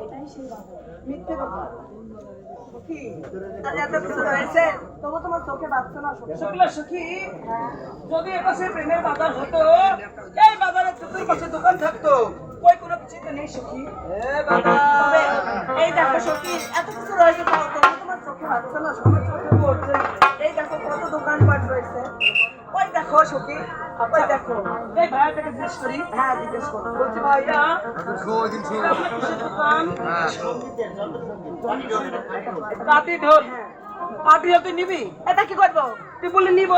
এটাই সেই বাজার। মিথ্যে কথা। সখী, তাহলে এত কিছু হয়েছে, তবু তোমার চোখে বাঁচছে না সখী। শুক্লা সখী, যদি এটা সে প্রেমের বাজার হতো, এই বাজারে চতুর্পাশে দোকান থাকতো, কই কোনো কিছু তো নেই সখী। তবে এই দেখো সখী, এত কিছু রয়েছে, তবু তোমার চোখে বাঁচছে না, সবার চোখে পড়ছে। এই দেখো কত দোকানপাট রয়েছে। ওই দেখো সখী, ওই দেখো। এই ভাইয়াটাকে জিজ্ঞেস করি। হ্যাঁ, জিজ্ঞেস করো। বলছি ভাইয়া, আপনার কিসের দোকান? কাটি ঢোল। কাটি ঢোল তুই নিবি? এটা কি করবো? তুই বললি নিব?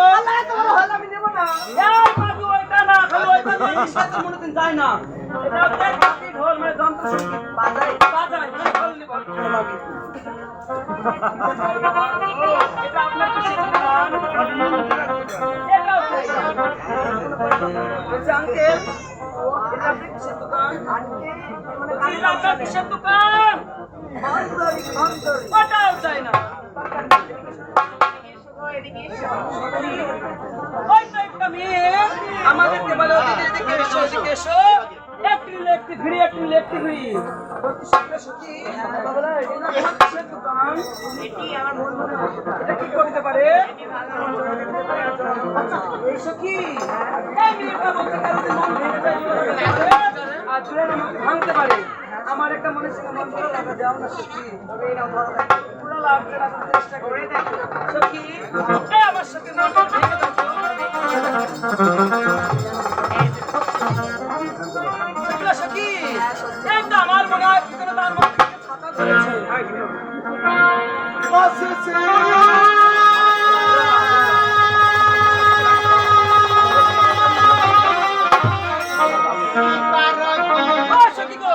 আমি নেবো না। এই বাবু, ওইটা না, খালি ওইটা নয়, সে তো কোনোদিন যায় না। এটা হচ্ছে কাটি ঢোল, মানে যন্ত্রসঙ্গীত। বাজারে বাজায়, মানে ঢোল নিব। এটা আপনার কিসের দোকান? এটাও চাই। বলছি, আঙ্কেল, এটা আপনার কিসের দোকান? বলছি, এটা আপনার কিসের দোকান? ওটাও চাই না। ওই তো একটা মেয়ে আমাদেরকে বলে, এদিকে এসো, এদিকে এসো। একটি লেখটি ঘুরি, একটি লেখটি ঘুরি। বলছি, শুক্লা সখী, বাবা, এটা আপনার কিসের দোকান? এটা কি করতে পারে? এই সখী, এই মেয়েটা বলতে কারোর মন ভেঙে যায়, আর জোরে আমাকে ভাঙতে পারে। আমার একটা মনের সঙ্গে মন ভালো লাগা যাও না সখী। পুরো লাগছে, রাখার চেষ্টা করে দেখো সখী। এই আমার সাথে মন ভেঙে দেখো। শুক্লা সখী, এই তো আমার মনে হয় ভিতরে তার মন থেকে ছাতা ধরেছে। ও সখী গো,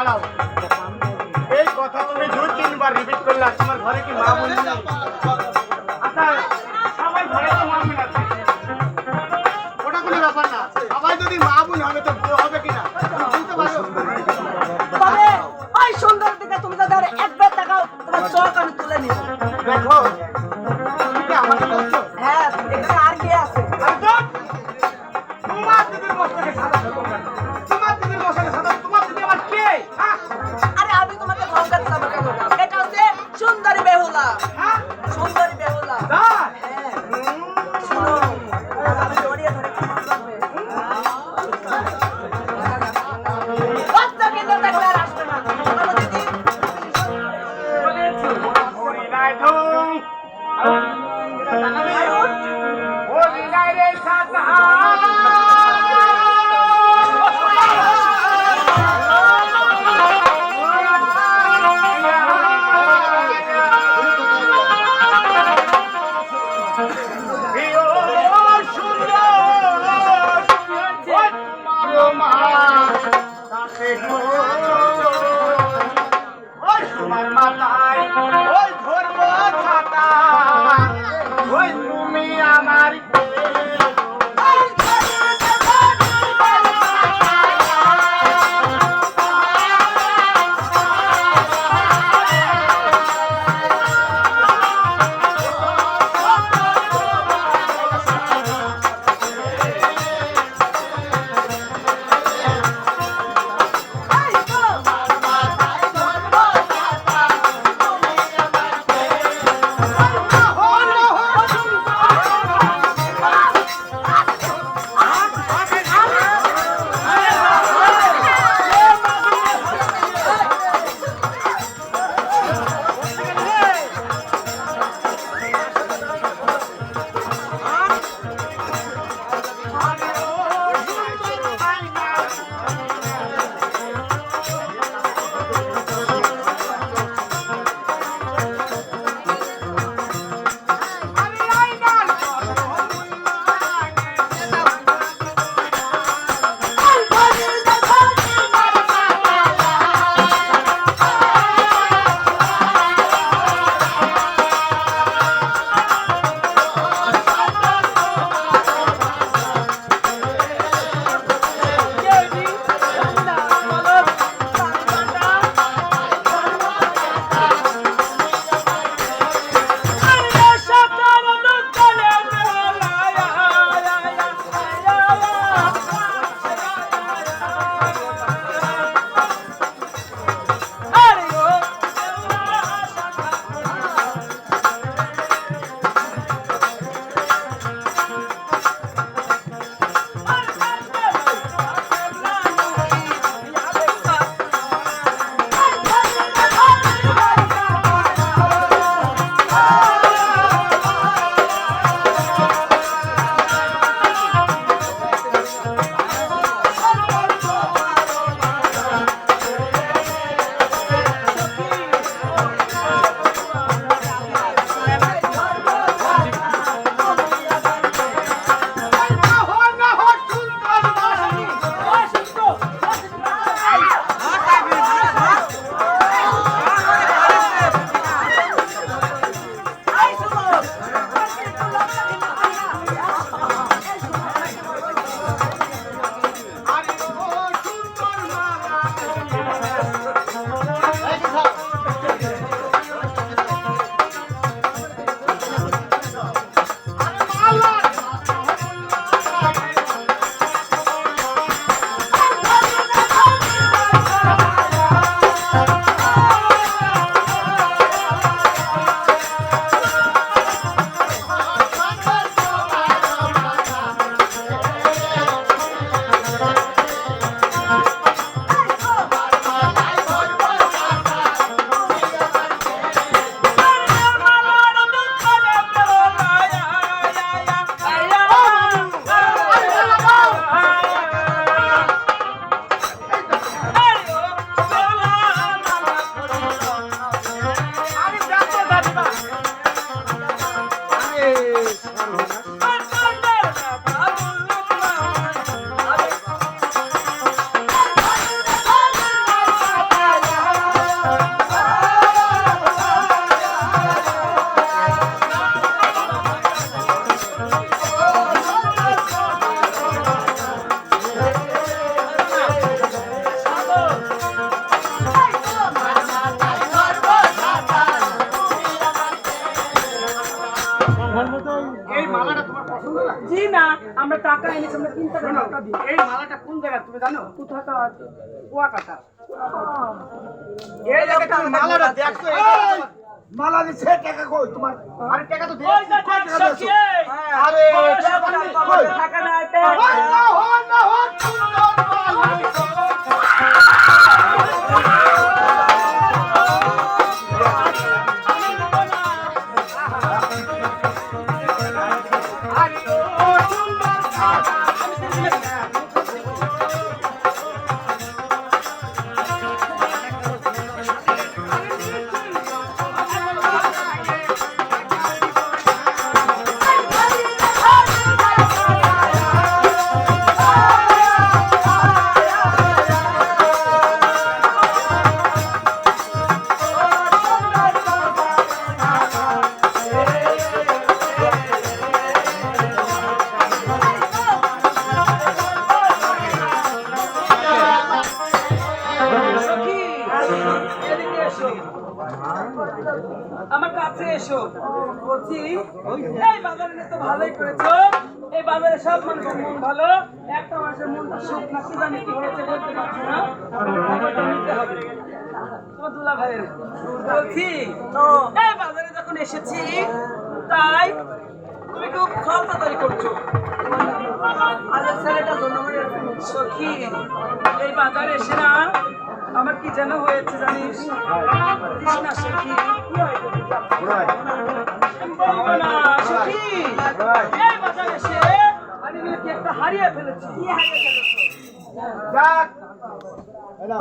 দাঁড়াও। এই কথা তুমি 2-3 বার রিপিট করলে তোমার ঘরে কি মা বোন নেই? আচ্ছা, সবাই ঘরে তো মা বোন আছে। ওটা কোনো ব্যাপার না। সবাই যদি মা বোন হবে তো বিয়ে হবে কিনা বুঝতে পারো? তবে ওই সুন্দর দিকে তুমি যদি আর একবার তাকাও তোমার চোখ আমি তুলে নিব। দেখো তুমি কি আমাকে বলছো? হ্যাঁ এখানে আর কে আছে? একদম তোমার দিদির মস্তকে সাদা থাকো না। তোমার দিদির মস্তকে সাদা, তোমার দিদি আমার কে? হ্যাঁ? আরে আমি তোমাকে ধমকাতে যাবো কেন? এটা হচ্ছে সুন্দরী বেহুলা। হ্যাঁ? সুন্দরী বেহুলা। তাই? হ্যাঁ শোনো, আমি জড়িয়ে ধরে কি করবে? বাচ্চা কিন্তু দেখলে আর আসবে না। বলো দিদি। ওরে রাইধুম। ওরে রাইরে সাতা। সুন্দর মা তাকে আমরা টাকা এনেছি, আমরা 3 টাকা শোনো, টাকা দিই। এই মালাটা কোন জায়গা তুমি জানো? কোথাকা আছে? কুয়াকাটা। এই জায়গায় তুমি মালাটা দেখছো? মালা দিছে টাকা কই তোমার? আরে টাকা তো ওই দিয়েছি, যে কই টাকা দেখছো দিয়েছো? কি? আরে কই? টাকা না ওই না হন না হন সুন্দর মালা। সখী, এদিকে এসো। আমার কাছে এসো। বলছি এই বাজারে তো ভালোই করেছো, এই বাজারে সব মানুষের মন ভালো, একটা মানুষের মনটা সুখ না, কি জানি কি হয়েছে বলতে পারছি না, খবরটা নিতে হবে তোমার দুলা ভাইয়ের। বলছি এই বাজারে যখন এসেছি তাই তুমি খুব খাওয়া করছো। আরে ছেলেটা জন্মের সখী, এই বাজারে এসে না আমার কি যেন হয়েছে জানিস? কৃষ্ণা সখী, কি হয়েছে? আমি বলবো না সখী, এই বাজারে এসে আমি নাকি একটা হারিয়ে ফেলেছি। কি হারিয়ে ফেলেছো? যাক,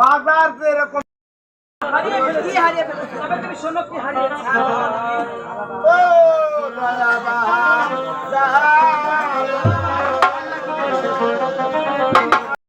বাজার যে এরকম হারিয়ে ফেলেছি। কি হারিয়ে ফেলেছো? তবে তুমি শোনো কি হারিয়েছি।